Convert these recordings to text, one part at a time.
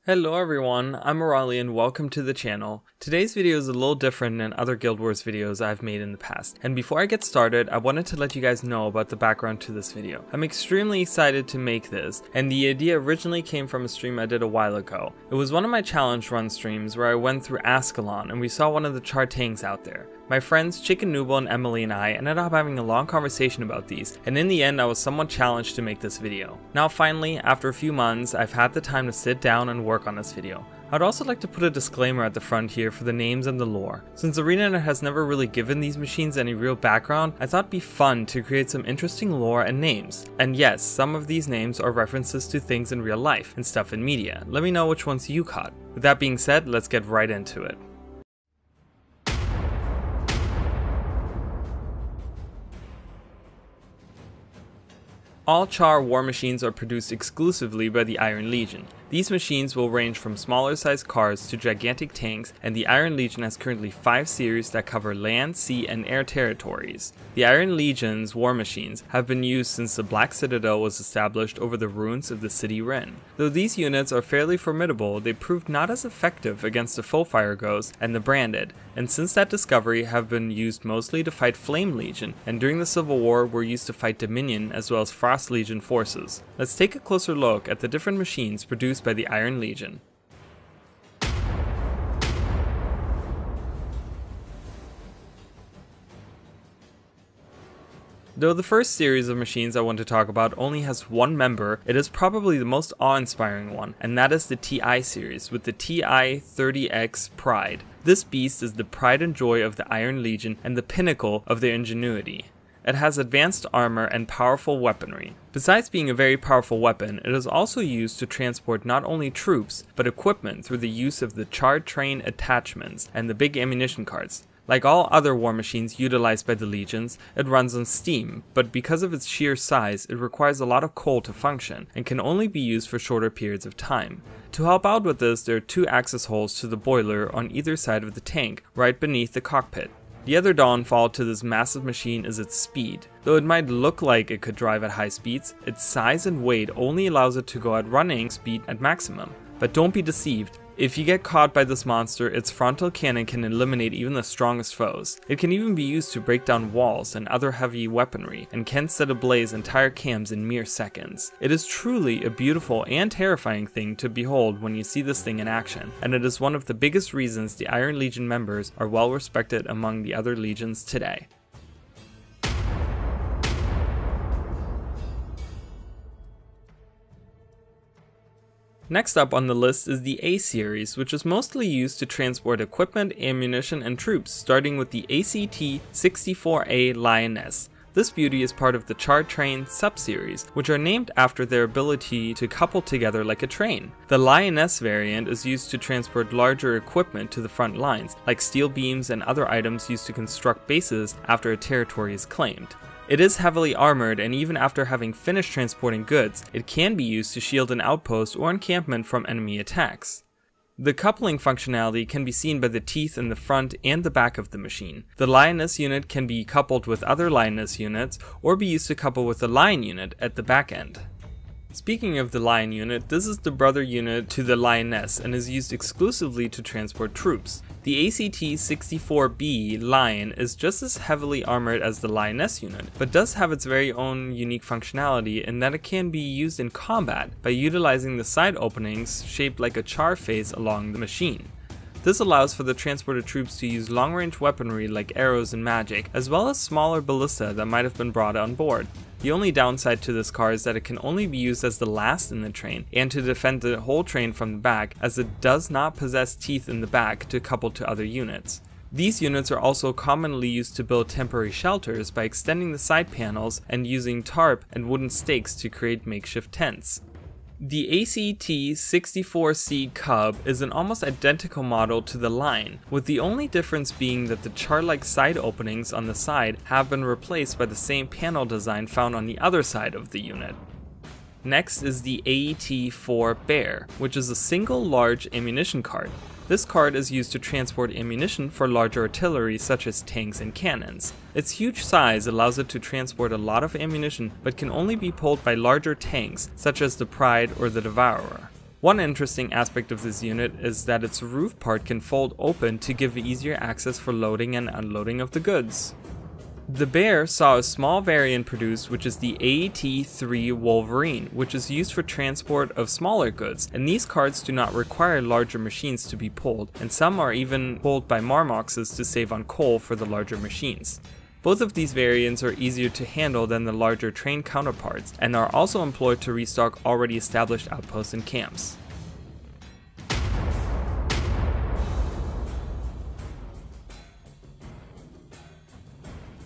Hello everyone, I'm Morali and welcome to the channel. Today's video is a little different than other Guild Wars videos I've made in the past, and before I get started, I wanted to let you guys know about the background to this video. I'm extremely excited to make this, and the idea originally came from a stream I did a while ago. It was one of my challenge run streams where I went through Ascalon and we saw one of the Charr tanks out there. My friends Chicken Noodle and Emily and I ended up having a long conversation about these, and in the end I was somewhat challenged to make this video. Now finally, after a few months, I've had the time to sit down and work on this video. I'd also like to put a disclaimer at the front here for the names and the lore. Since ArenaNet has never really given these machines any real background, I thought it'd be fun to create some interesting lore and names. And yes, some of these names are references to things in real life and stuff in media. Let me know which ones you caught. With that being said, let's get right into it. All Charr war machines are produced exclusively by the Iron Legion. These machines will range from smaller sized cars to gigantic tanks, and the Iron Legion has currently 5 series that cover land, sea, and air territories. The Iron Legion's war machines have been used since the Black Citadel was established over the ruins of the city Ren. Though these units are fairly formidable, they proved not as effective against the Foe Fire Ghost and the Branded, and since that discovery have been used mostly to fight Flame Legion, and during the Civil War were used to fight Dominion as well as Frost Legion forces. Let's take a closer look at the different machines produced by the Iron Legion. Though the first series of machines I want to talk about only has one member, it is probably the most awe-inspiring one, and that is the TI series with the TI-30X Pride. This beast is the pride and joy of the Iron Legion and the pinnacle of their ingenuity. It has advanced armor and powerful weaponry. Besides being a very powerful weapon, it is also used to transport not only troops, but equipment through the use of the Charr train attachments and the big ammunition carts. Like all other war machines utilized by the legions, it runs on steam, but because of its sheer size, it requires a lot of coal to function, and can only be used for shorter periods of time. To help out with this, there are 2 access holes to the boiler on either side of the tank, right beneath the cockpit. The other downfall to this massive machine is its speed. Though it might look like it could drive at high speeds, its size and weight only allows it to go at running speed at maximum. But don't be deceived. If you get caught by this monster, its frontal cannon can eliminate even the strongest foes. It can even be used to break down walls and other heavy weaponry, and can set ablaze entire camps in mere seconds. It is truly a beautiful and terrifying thing to behold when you see this thing in action, and it is one of the biggest reasons the Iron Legion members are well respected among the other legions today. Next up on the list is the A series, which is mostly used to transport equipment, ammunition, and troops, starting with the ACT-64A Lioness. This beauty is part of the Charr train sub-series, which are named after their ability to couple together like a train. The Lioness variant is used to transport larger equipment to the front lines, like steel beams and other items used to construct bases after a territory is claimed. It is heavily armored, and even after having finished transporting goods, it can be used to shield an outpost or encampment from enemy attacks. The coupling functionality can be seen by the teeth in the front and the back of the machine. The Lioness unit can be coupled with other Lioness units, or be used to couple with the Lion unit at the back end. Speaking of the Lion unit, this is the brother unit to the Lioness and is used exclusively to transport troops. The ACT-64B Lion is just as heavily armored as the Lioness unit, but does have its very own unique functionality in that it can be used in combat by utilizing the side openings shaped like a Charr face along the machine. This allows for the transported troops to use long-range weaponry like arrows and magic, as well as smaller ballista that might have been brought on board. The only downside to this car is that it can only be used as the last in the train, and to defend the whole train from the back, as it does not possess teeth in the back to couple to other units. These units are also commonly used to build temporary shelters by extending the side panels and using tarp and wooden stakes to create makeshift tents. The ACT-64C Cub is an almost identical model to the Lion, with the only difference being that the Charr-like side openings on the side have been replaced by the same panel design found on the other side of the unit. Next is the AET-4 Bear, which is a single large ammunition cart. This cart is used to transport ammunition for larger artillery such as tanks and cannons. Its huge size allows it to transport a lot of ammunition, but can only be pulled by larger tanks such as the Pride or the Devourer. One interesting aspect of this unit is that its roof part can fold open to give easier access for loading and unloading of the goods. The Bear saw a small variant produced, which is the AET-3 Wolverine, which is used for transport of smaller goods, and these carts do not require larger machines to be pulled, and some are even pulled by Marmoxes to save on coal for the larger machines. Both of these variants are easier to handle than the larger train counterparts, and are also employed to restock already established outposts and camps.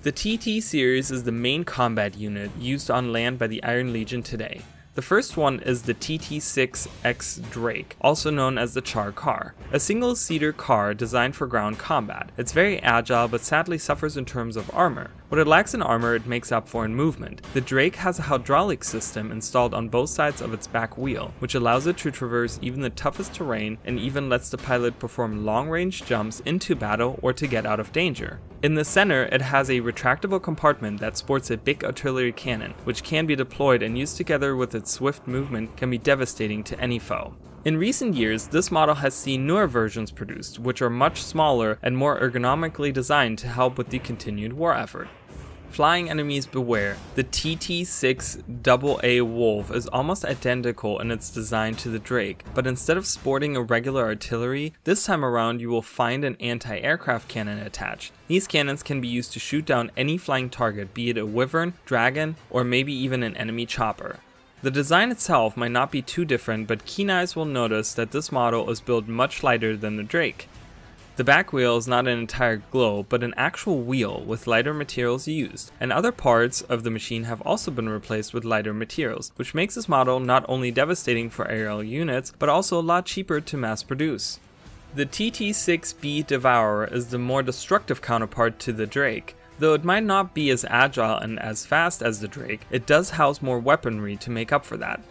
The TT series is the main combat unit used on land by the Iron Legion today. The first one is the TT-6X Drake, also known as the Charr car, a single-seater car designed for ground combat. It's very agile but sadly suffers in terms of armor. What it lacks in armor it makes up for in movement. The Drake has a hydraulic system installed on both sides of its back wheel, which allows it to traverse even the toughest terrain and even lets the pilot perform long-range jumps into battle or to get out of danger. In the center, it has a retractable compartment that sports a big artillery cannon, which can be deployed and used together with its swift movement can be devastating to any foe. In recent years, this model has seen newer versions produced, which are much smaller and more ergonomically designed to help with the continued war effort. Flying enemies beware, the TT-64A Wolf is almost identical in its design to the Drake, but instead of sporting a regular artillery, this time around you will find an anti-aircraft cannon attached. These cannons can be used to shoot down any flying target, be it a wyvern, dragon, or maybe even an enemy chopper. The design itself might not be too different, but keen eyes will notice that this model is built much lighter than the Drake. The back wheel is not an entire globe, but an actual wheel with lighter materials used, and other parts of the machine have also been replaced with lighter materials, which makes this model not only devastating for aerial units, but also a lot cheaper to mass produce. The TT-6B Devourer is the more destructive counterpart to the Drake. Though it might not be as agile and as fast as the Drake, it does house more weaponry to make up for that.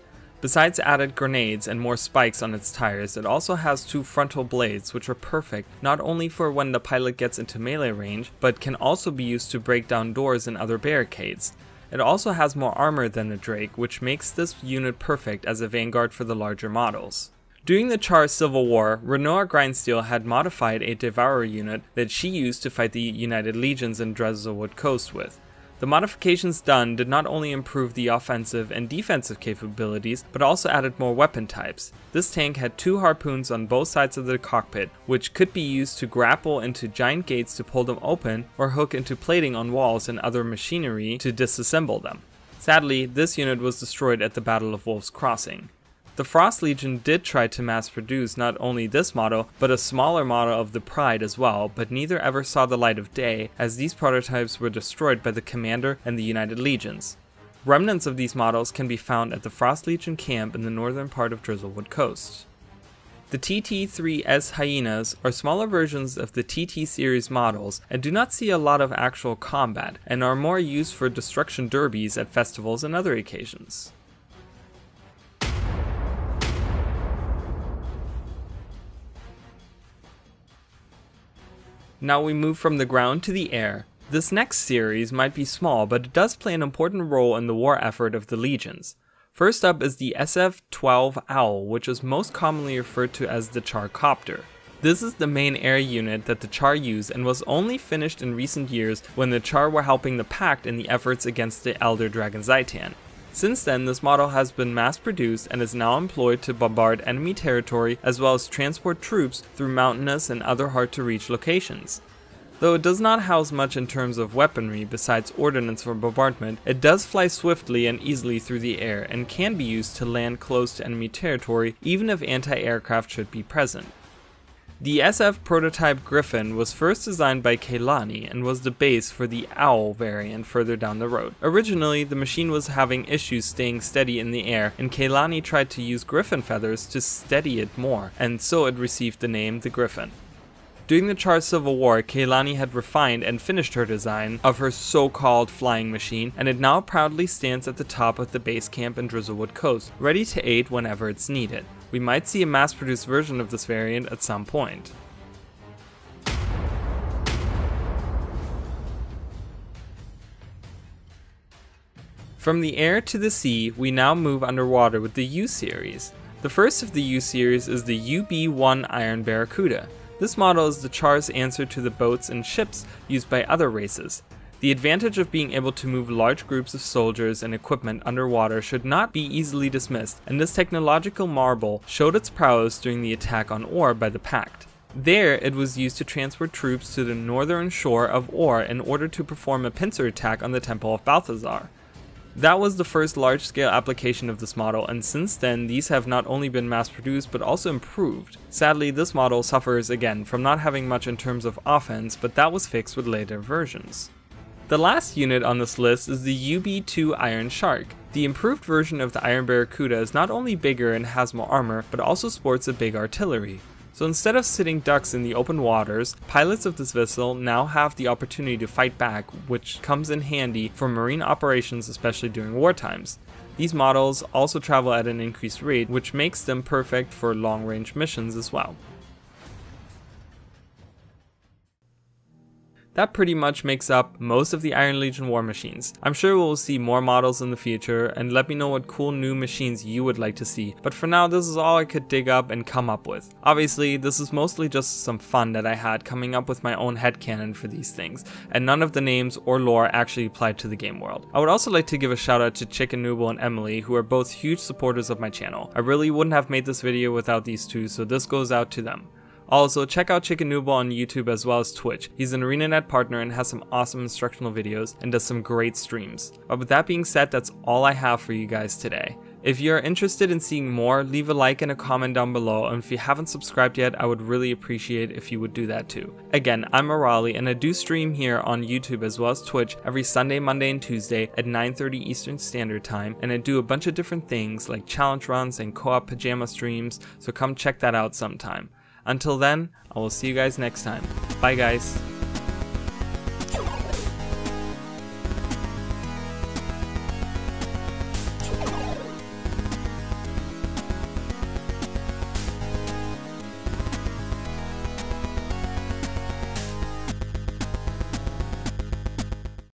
Besides added grenades and more spikes on its tires, it also has two frontal blades which are perfect not only for when the pilot gets into melee range, but can also be used to break down doors and other barricades. It also has more armor than the Drake, which makes this unit perfect as a vanguard for the larger models. During the Charr Civil War, Renoir Grindsteel had modified a Devourer unit that she used to fight the United Legions in Drizzlewood Coast with. The modifications done did not only improve the offensive and defensive capabilities, but also added more weapon types. This tank had two harpoons on both sides of the cockpit, which could be used to grapple into giant gates to pull them open, or hook into plating on walls and other machinery to disassemble them. Sadly, this unit was destroyed at the Battle of Wolf's Crossing. The Frost Legion did try to mass produce not only this model, but a smaller model of the Pride as well, but neither ever saw the light of day, as these prototypes were destroyed by the Commander and the United Legions. Remnants of these models can be found at the Frost Legion camp in the northern part of Drizzlewood Coast. The TT-3S Hyenas are smaller versions of the TT series models and do not see a lot of actual combat, and are more used for destruction derbies at festivals and other occasions. Now we move from the ground to the air. This next series might be small, but it does play an important role in the war effort of the legions. First up is the SF-12 Owl, which is most commonly referred to as the Charr Copter. This is the main air unit that the Charr use and was only finished in recent years when the Charr were helping the Pact in the efforts against the Elder Dragon Zhaitan. Since then, this model has been mass-produced and is now employed to bombard enemy territory as well as transport troops through mountainous and other hard-to-reach locations. Though it does not house much in terms of weaponry besides ordnance for bombardment, it does fly swiftly and easily through the air and can be used to land close to enemy territory even if anti-aircraft should be present. The SF prototype Griffon was first designed by Kehlani and was the base for the Owl variant further down the road. Originally, the machine was having issues staying steady in the air, and Kehlani tried to use Griffon feathers to steady it more, and so it received the name the Griffon. During the Charr Civil War, Kehlani had refined and finished her design of her so-called flying machine, and it now proudly stands at the top of the base camp in Drizzlewood Coast, ready to aid whenever it's needed. We might see a mass-produced version of this variant at some point. From the air to the sea, we now move underwater with the U series. The first of the U series is the UB-1 Iron Barracuda. This model is the Charr's answer to the boats and ships used by other races. The advantage of being able to move large groups of soldiers and equipment underwater should not be easily dismissed, and this technological marvel showed its prowess during the attack on Orr by the Pact. There, it was used to transport troops to the northern shore of Orr in order to perform a pincer attack on the Temple of Balthazar. That was the first large-scale application of this model, and since then these have not only been mass-produced but also improved. Sadly, this model suffers again from not having much in terms of offense, but that was fixed with later versions. The last unit on this list is the UB-2 Iron Shark. The improved version of the Iron Barracuda is not only bigger and has more armor, but also sports a big artillery. So instead of sitting ducks in the open waters, pilots of this vessel now have the opportunity to fight back, which comes in handy for marine operations, especially during war times. These models also travel at an increased rate, which makes them perfect for long-range missions as well. That pretty much makes up most of the Iron Legion war machines. I'm sure we'll see more models in the future, and let me know what cool new machines you would like to see, but for now this is all I could dig up and come up with. Obviously this is mostly just some fun that I had coming up with my own headcanon for these things, and none of the names or lore actually applied to the game world. I would also like to give a shout out to Chicken Noodle and Emily, who are both huge supporters of my channel. I really wouldn't have made this video without these two, so this goes out to them. Also, check out Chicken Noodle on YouTube as well as Twitch. He's an ArenaNet partner and has some awesome instructional videos and does some great streams. But with that being said, that's all I have for you guys today. If you're interested in seeing more, leave a like and a comment down below, and if you haven't subscribed yet, I would really appreciate if you would do that too. Again, I'm Arali, and I do stream here on YouTube as well as Twitch every Sunday, Monday, and Tuesday at 9:30 Eastern Standard Time, and I do a bunch of different things like challenge runs and co-op pajama streams, so come check that out sometime. Until then, I will see you guys next time. Bye guys.